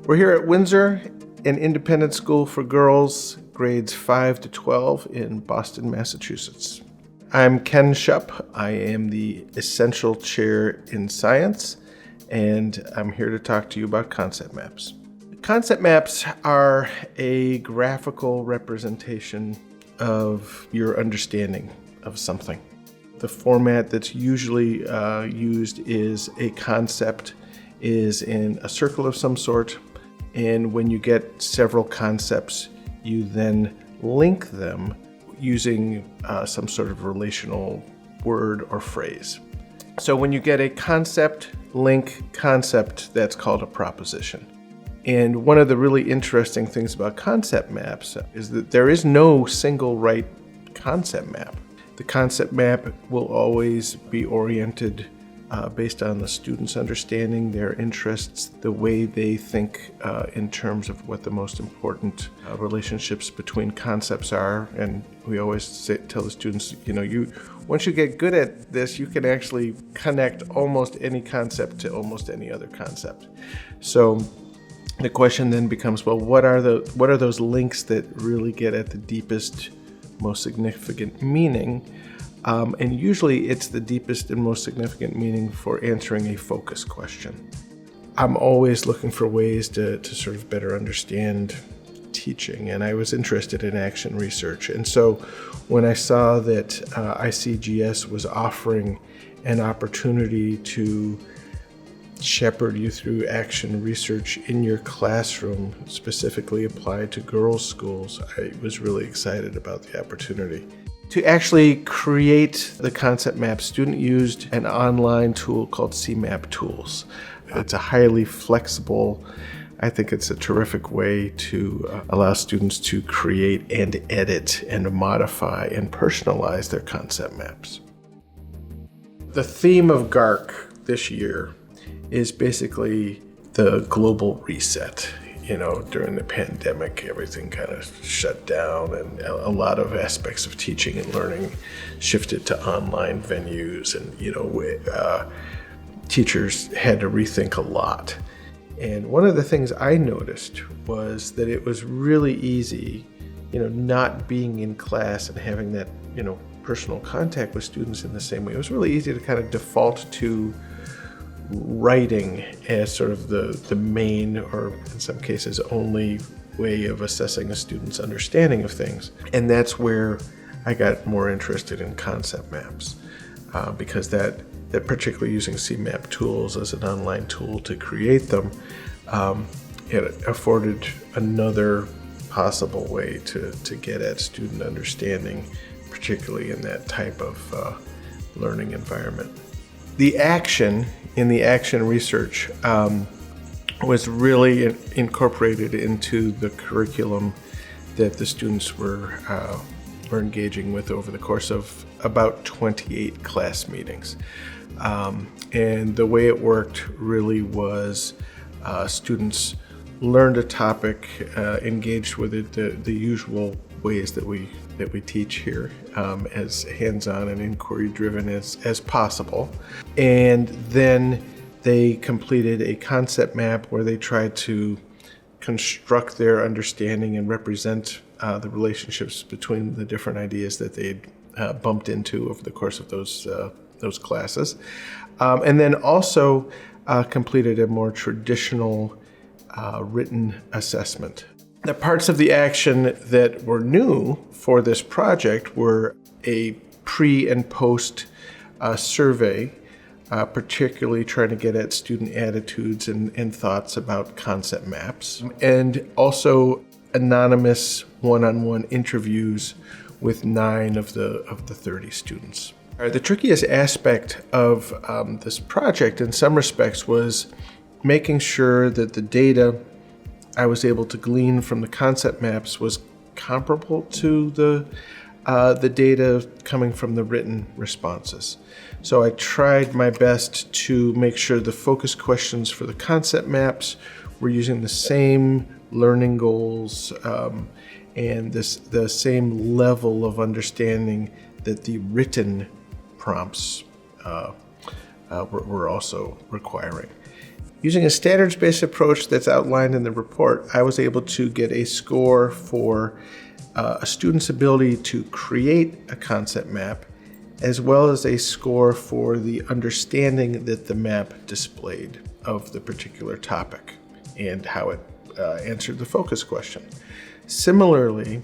We're here at Winsor, an independent school for girls, grades 5 to 12 in Boston, Massachusetts. I'm Ken Schopf. I am the Essential Chair in Science, and I'm here to talk to you about concept maps. Concept maps are a graphical representation of your understanding of something. The format that's usually used is a concept is in a circle of some sort, and when you get several concepts, you then link them using some sort of relational word or phrase. So when you get a concept, link, concept, that's called a proposition. And one of the really interesting things about concept maps is that there is no single right concept map. The concept map will always be oriented based on the student's understanding, their interests, the way they think in terms of what the most important relationships between concepts are. And we always tell the students, once you get good at this, you can actually connect almost any concept to almost any other concept. So the question then becomes, well, what are those links that really get at the deepest, most significant meaning? And usually it's the deepest and most significant meaning for answering a focus question. I'm always looking for ways to sort of better understand teaching, and I was interested in action research. And so when I saw that ICGS was offering an opportunity to shepherd you through action research in your classroom, specifically applied to girls' schools, I was really excited about the opportunity. To actually create the concept map, student used an online tool called CMap Tools. It's a highly flexible, I think it's a terrific way to allow students to create and edit and modify and personalize their concept maps. The theme of GARC this year is basically the global reset. During the pandemic, everything kind of shut down, and a lot of aspects of teaching and learning shifted to online venues, and teachers had to rethink a lot. And one of the things I noticed was that it was really easy, not being in class and having that, personal contact with students in the same way. It was really easy to kind of default to writing as sort of the main, or in some cases only, way of assessing a student's understanding of things. And that's where I got more interested in concept maps, because that particularly using CMap Tools as an online tool to create them, it afforded another possible way to get at student understanding, particularly in that type of learning environment. The action in the action research was really incorporated into the curriculum that the students were engaging with over the course of about 28 class meetings. And the way it worked really was students learned a topic, engaged with it the usual ways that we teach here, as hands-on and inquiry-driven as possible. And then they completed a concept map where they tried to construct their understanding and represent the relationships between the different ideas that they'd bumped into over the course of those classes. And then also completed a more traditional written assessment. The parts of the action that were new for this project were a pre and post survey, particularly trying to get at student attitudes and thoughts about concept maps, and also anonymous one-on-one interviews with 9 of the 30 students. The trickiest aspect of this project in some respects was making sure that the data I was able to glean from the concept maps was comparable to the data coming from the written responses. So I tried my best to make sure the focus questions for the concept maps were using the same learning goals and the same level of understanding that the written prompts were also requiring. Using a standards-based approach that's outlined in the report, I was able to get a score for a student's ability to create a concept map, as well as a score for the understanding that the map displayed of the particular topic and how it answered the focus question. Similarly,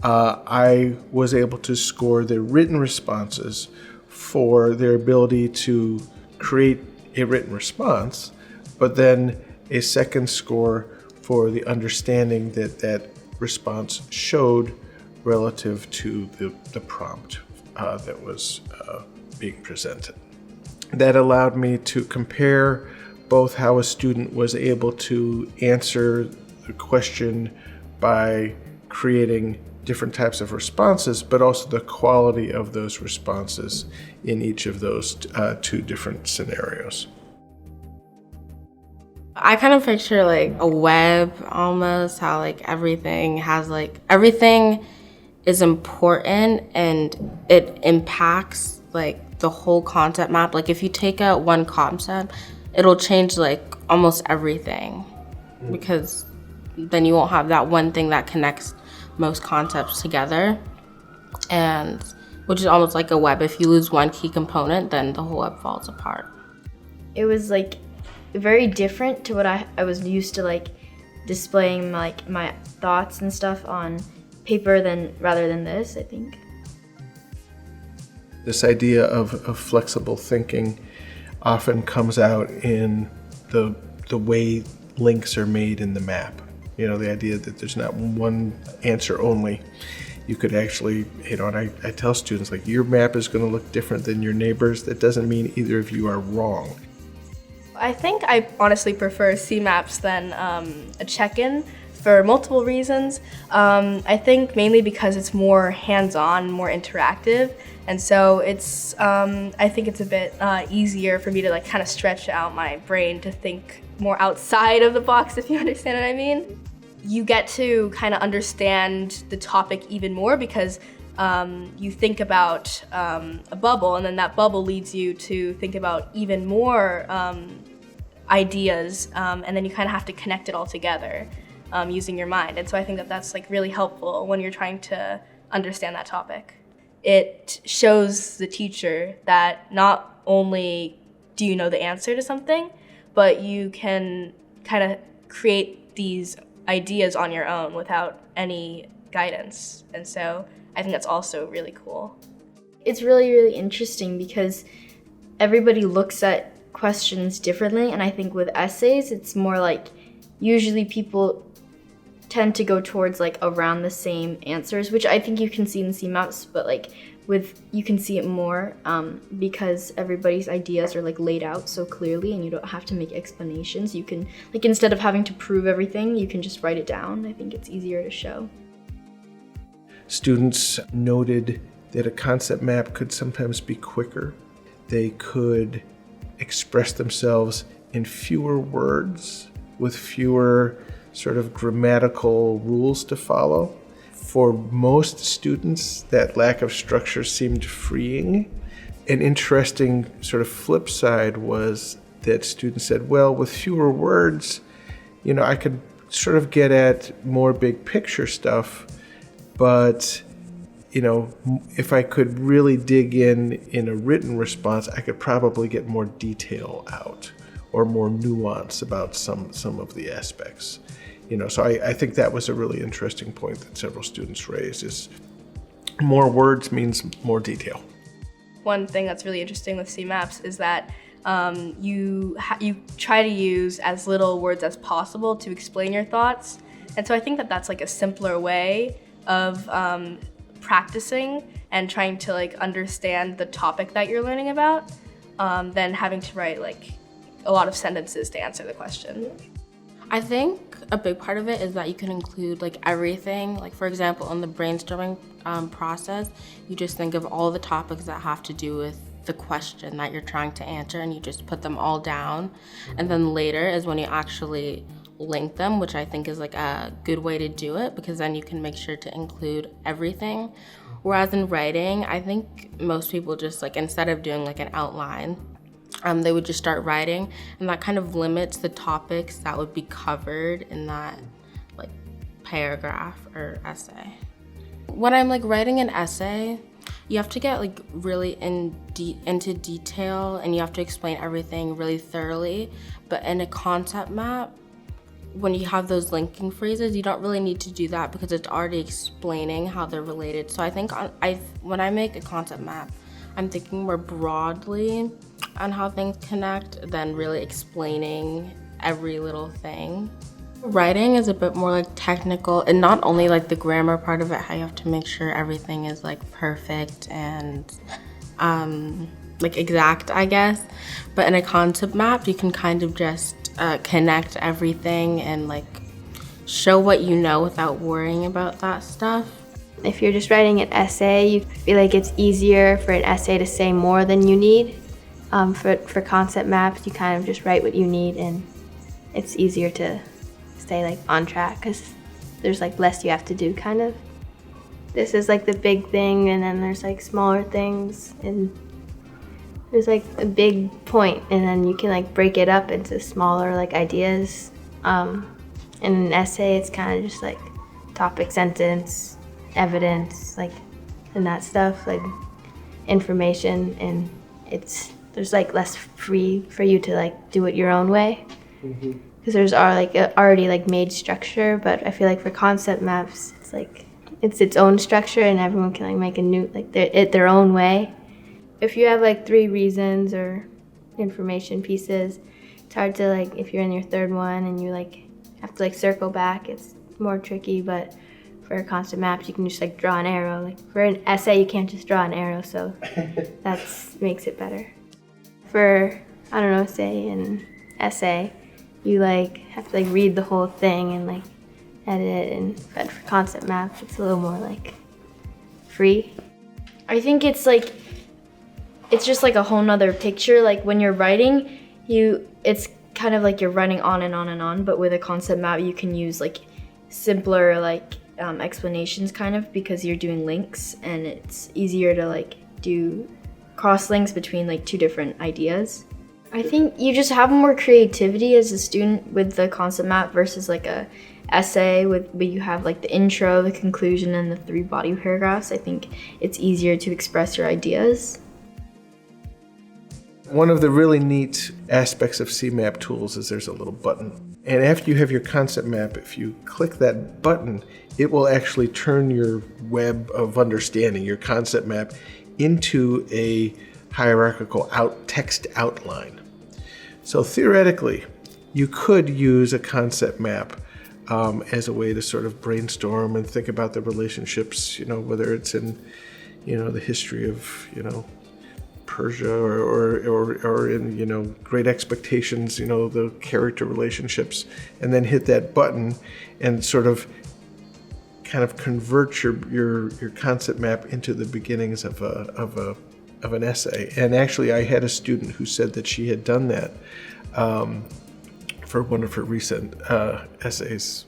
I was able to score their written responses for their ability to create a written response, but then a second score for the understanding that that response showed relative to the prompt that was being presented. That allowed me to compare both how a student was able to answer the question by creating different types of responses, but also the quality of those responses in each of those two different scenarios. I kind of picture like a web almost, how like everything is important and it impacts like the whole concept map. Like if you take out one concept, it'll change like almost everything because then you won't have that one thing that connects most concepts together, and which is almost like a web. If you lose one key component, then the whole web falls apart. It was like very different to what I was used to, like displaying like my thoughts and stuff on paper rather than this, I think. This idea of flexible thinking often comes out in the way links are made in the map. You know, the idea that there's not one answer only. You could actually, and I tell students, like, your map is going to look different than your neighbor's. That doesn't mean either of you are wrong. I think I honestly prefer CMaps than a check-in for multiple reasons. I think mainly because it's more hands-on, more interactive, and so it's I think it's a bit easier for me to like kind of stretch out my brain to think more outside of the box, if you understand what I mean. You get to kind of understand the topic even more because you think about a bubble, and then that bubble leads you to think about even more ideas, and then you kind of have to connect it all together using your mind. And so I think that that's like really helpful when you're trying to understand that topic. It shows the teacher that not only do you know the answer to something, but you can kind of create these ideas on your own without any guidance. And so I think that's also really cool. It's really, really interesting because everybody looks at questions differently, and I think with essays, it's more like usually people tend to go towards like around the same answers, which I think you can see in CMaps, but like you can see it more because everybody's ideas are like laid out so clearly and you don't have to make explanations. You can, like, instead of having to prove everything, you can just write it down. I think it's easier to show. Students noted that a concept map could sometimes be quicker. They could express themselves in fewer words with fewer sort of grammatical rules to follow. For most students, that lack of structure seemed freeing. An interesting sort of flip side was that students said, well, with fewer words, you know, I could sort of get at more big picture stuff, but, you know, if I could really dig in a written response, I could probably get more detail out or more nuance about some of the aspects. You know, so I think that was a really interesting point that several students raised, is more words means more detail. One thing that's really interesting with CMaps is that you try to use as little words as possible to explain your thoughts. And so I think that that's like a simpler way of practicing and trying to like understand the topic that you're learning about than having to write like a lot of sentences to answer the question. I think a big part of it is that you can include like everything. Like, for example, in the brainstorming process, you just think of all the topics that have to do with the question that you're trying to answer, and you just put them all down. And then later is when you actually link them, which I think is like a good way to do it, because then you can make sure to include everything. Whereas in writing, I think most people just like, instead of doing like an outline, they would just start writing, and that kind of limits the topics that would be covered in that like paragraph or essay. When I'm like writing an essay, you have to get like really into detail, and you have to explain everything really thoroughly. But in a concept map, when you have those linking phrases, you don't really need to do that because it's already explaining how they're related. So I think when I make a concept map, I'm thinking more broadly on how things connect than really explaining every little thing. Writing is a bit more like technical, and not only like the grammar part of it, how you have to make sure everything is like perfect and like exact, I guess. But in a concept map, you can kind of just connect everything and like show what you know without worrying about that stuff. If you're just writing an essay, you feel like it's easier for an essay to say more than you need. For concept maps, you kind of just write what you need, and it's easier to stay like on track because there's like less you have to do, kind of. This is like the big thing, and then there's like smaller things, and there's like a big point, and then you can like break it up into smaller like ideas. In an essay, it's kind of just like topic, sentence, evidence, like, and that stuff, like information, and there's like less free for you to like do it your own way. Because there's already like made structure, but I feel like for concept maps, it's like it's its own structure, and everyone can like make a new like their own way. If you have like 3 reasons or information pieces, it's hard to like, if you're in your third one and you like have to like circle back, it's more tricky. But for concept maps, you can just like draw an arrow. Like for an essay, you can't just draw an arrow, so that makes it better. For, I don't know, say an essay, you like have to like read the whole thing and like edit it, but for concept maps, it's a little more like free. I think it's just like a whole nother picture. Like when you're writing, it's kind of like you're running on and on and on, but with a concept map, you can use like simpler like explanations kind of, because you're doing links, and it's easier to like do cross links between like 2 different ideas. I think you just have more creativity as a student with the concept map versus like a essay where you have like the intro, the conclusion, and the 3 body paragraphs. I think it's easier to express your ideas. One of the really neat aspects of CMap Tools is there's a little button. And after you have your concept map, if you click that button, it will actually turn your web of understanding, your concept map, into a hierarchical text outline. So theoretically, you could use a concept map as a way to sort of brainstorm and think about the relationships, whether it's in, the history of, Persia or in, Great Expectations, the character relationships, and then hit that button and sort of kind of convert your concept map into the beginnings of an essay. And actually, I had a student who said that she had done that for one of her recent essays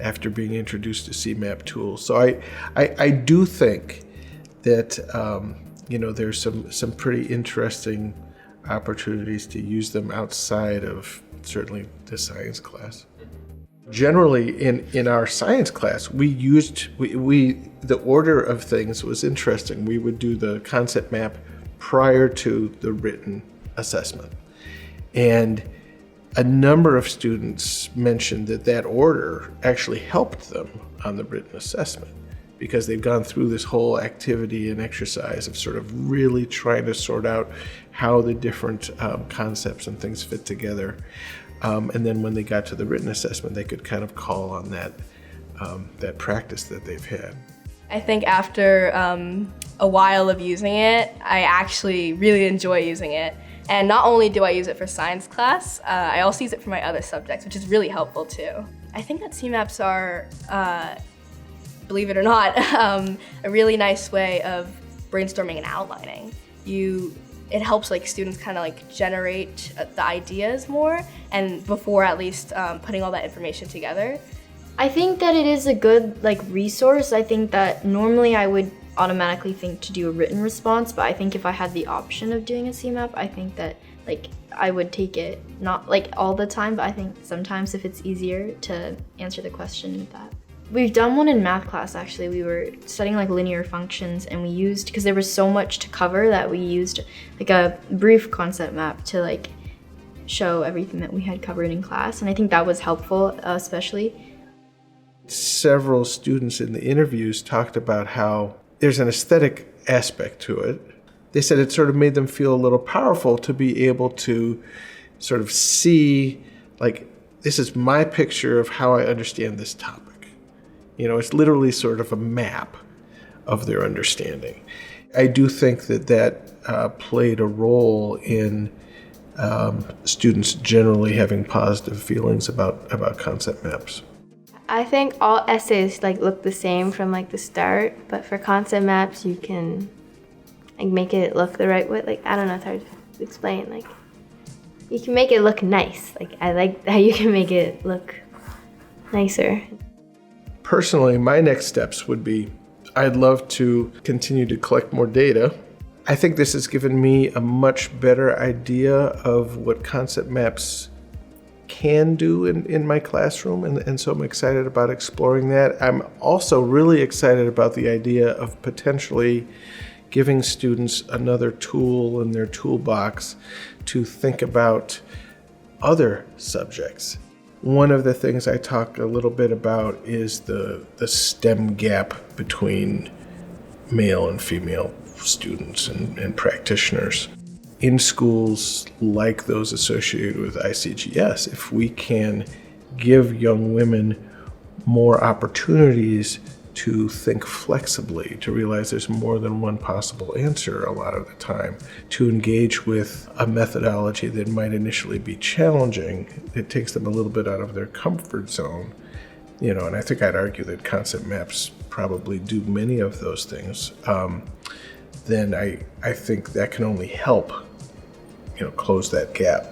after being introduced to CMap Tools. So I do think that there's some pretty interesting opportunities to use them outside of certainly the science class. Generally, in our science class, we the order of things was interesting. We would do the concept map prior to the written assessment. And a number of students mentioned that order actually helped them on the written assessment, because they've gone through this whole activity and exercise of sort of really trying to sort out how the different concepts and things fit together. And then when they got to the written assessment, they could kind of call on that practice that they've had. I think after a while of using it, I actually really enjoy using it. And not only do I use it for science class, I also use it for my other subjects, which is really helpful too. I think that CMaps are, believe it or not, a really nice way of brainstorming and outlining. It helps like students kind of like generate the ideas more, and before at least putting all that information together. I think that it is a good like resource. I think that normally I would automatically think to do a written response, but I think if I had the option of doing a CMap, I think that like I would take it, not like all the time, but I think sometimes if it's easier to answer the question with that. We've done one in math class actually. We were studying like linear functions, and we used, because there was so much to cover, that we used like a brief concept map to like show everything that we had covered in class, and I think that was helpful, especially. Several students in the interviews talked about how there's an aesthetic aspect to it. They said it sort of made them feel a little powerful to be able to sort of see, like, this is my picture of how I understand this topic. You know, it's literally sort of a map of their understanding. I do think that played a role in students generally having positive feelings about concept maps. I think all essays like look the same from like the start, but for concept maps you can like make it look the right way. Like, I don't know, it's hard to explain. Like, you can make it look nice. Like, I like how you can make it look nicer. Personally, my next steps would be, I'd love to continue to collect more data. I think this has given me a much better idea of what concept maps can do in my classroom, and so I'm excited about exploring that. I'm also really excited about the idea of potentially giving students another tool in their toolbox to think about other subjects. One of the things I talk a little bit about is the STEM gap between male and female students and practitioners. In schools like those associated with ICGS, if we can give young women more opportunities to think flexibly, to realize there's more than one possible answer a lot of the time, to engage with a methodology that might initially be challenging, it takes them a little bit out of their comfort zone. You know, and I think I'd argue that concept maps probably do many of those things. Then I think that can only help, you know, close that gap.